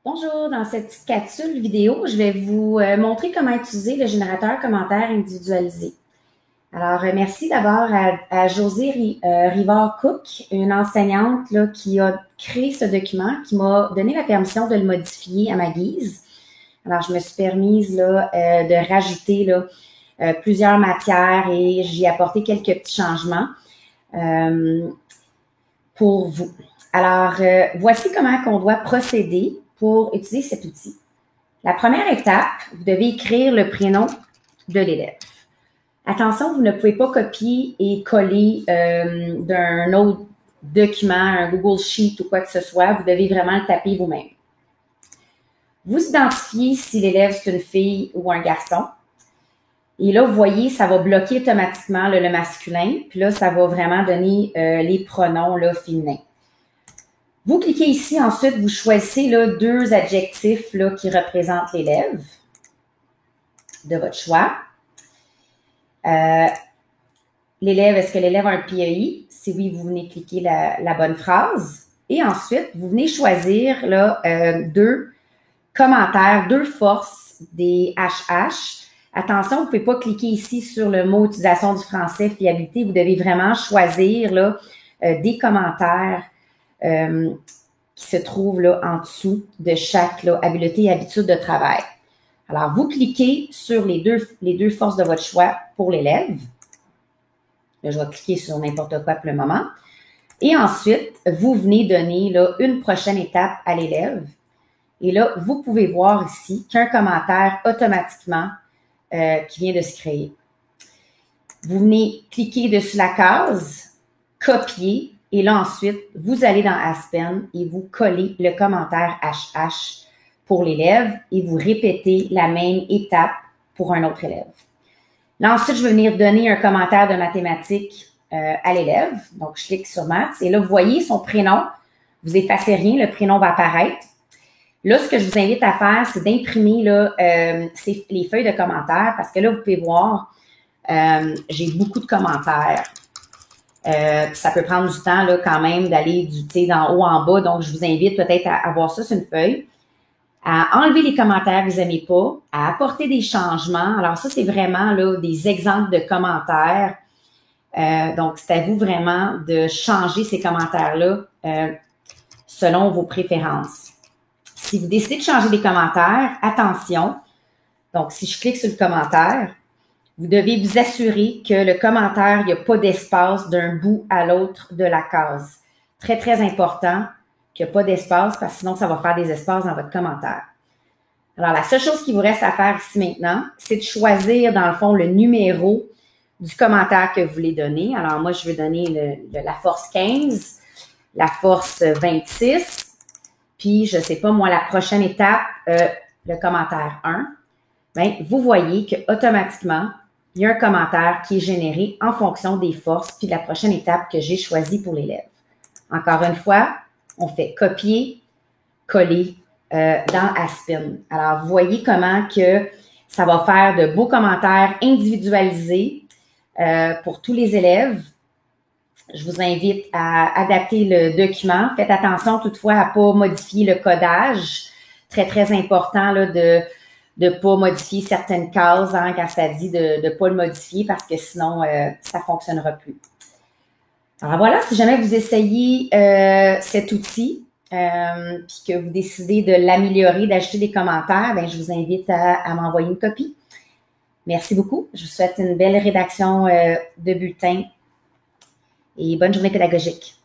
Bonjour, dans cette petite capsule vidéo, je vais vous montrer comment utiliser le générateur commentaires individualisé. Alors, merci d'abord à Josée Rivard-Cook, une enseignante là, qui a créé ce document, qui m'a donné la permission de le modifier à ma guise. Alors, je me suis permise là, de rajouter là, plusieurs matières et j'y ai apporté quelques petits changements pour vous. Alors, voici comment on doit procéder pour utiliser cet outil. La première étape, vous devez écrire le prénom de l'élève. Attention, vous ne pouvez pas copier et coller d'un autre document, un Google Sheet ou quoi que ce soit. Vous devez vraiment le taper vous-même. Vous identifiez si l'élève c'est une fille ou un garçon. Et là, vous voyez, ça va bloquer automatiquement le masculin. Puis là, ça va vraiment donner les pronoms là, féminins. Vous cliquez ici, ensuite, vous choisissez là, deux adjectifs là, qui représentent l'élève de votre choix. L'élève, est-ce que l'élève a un PEI? Si oui, vous venez cliquer la bonne phrase. Et ensuite, vous venez choisir là, deux commentaires, deux forces des HH. Attention, vous ne pouvez pas cliquer ici sur le mot utilisation du français, fiabilité. Vous devez vraiment choisir là, des commentaires qui se trouvent là, en dessous de chaque là, habileté et habitude de travail. Alors, vous cliquez sur les deux forces de votre choix pour l'élève. Là, je vais cliquer sur n'importe quoi pour le moment. Et ensuite, vous venez donner là, une prochaine étape à l'élève. Et là, vous pouvez voir ici qu'un commentaire automatiquement qui vient de se créer. Vous venez cliquer dessus la case, copier, et là ensuite, vous allez dans Aspen et vous collez le commentaire HH pour l'élève et vous répétez la même étape pour un autre élève. Là ensuite, je vais venir donner un commentaire de mathématiques à l'élève. Donc, je clique sur Maths et là, vous voyez son prénom. Vous effacez rien, le prénom va apparaître. Là, ce que je vous invite à faire, c'est d'imprimer là, les feuilles de commentaires parce que là, vous pouvez voir, j'ai beaucoup de commentaires. Ça peut prendre du temps là, quand même d'aller d'en haut en bas. Donc, je vous invite peut-être à avoir ça sur une feuille, à enlever les commentaires que vous n'aimez pas, à apporter des changements. Alors, ça, c'est vraiment là, des exemples de commentaires. Donc, c'est à vous vraiment de changer ces commentaires-là selon vos préférences. Si vous décidez de changer des commentaires, attention. Donc, si je clique sur le commentaire, vous devez vous assurer que le commentaire, il n'y a pas d'espace d'un bout à l'autre de la case. Très, très important qu'il n'y a pas d'espace parce que sinon, ça va faire des espaces dans votre commentaire. Alors, la seule chose qui vous reste à faire ici maintenant, c'est de choisir, dans le fond, le numéro du commentaire que vous voulez donner. Alors, moi, je vais donner la force 15, la force 26, puis, je ne sais pas, moi, la prochaine étape, le commentaire 1. Bien, vous voyez qu'automatiquement, il y a un commentaire qui est généré en fonction des forces puis de la prochaine étape que j'ai choisie pour l'élève. Encore une fois, on fait copier, coller dans Aspen. Alors, vous voyez comment que ça va faire de beaux commentaires individualisés pour tous les élèves. Je vous invite à adapter le document. Faites attention toutefois à ne pas modifier le codage. Très, très important là, de ne pas modifier certaines cases hein, quand ça dit de ne pas le modifier parce que sinon, ça ne fonctionnera plus. Alors voilà, si jamais vous essayez cet outil puis que vous décidez de l'améliorer, d'ajouter des commentaires, bien, je vous invite à m'envoyer une copie. Merci beaucoup. Je vous souhaite une belle rédaction de bulletin et bonne journée pédagogique.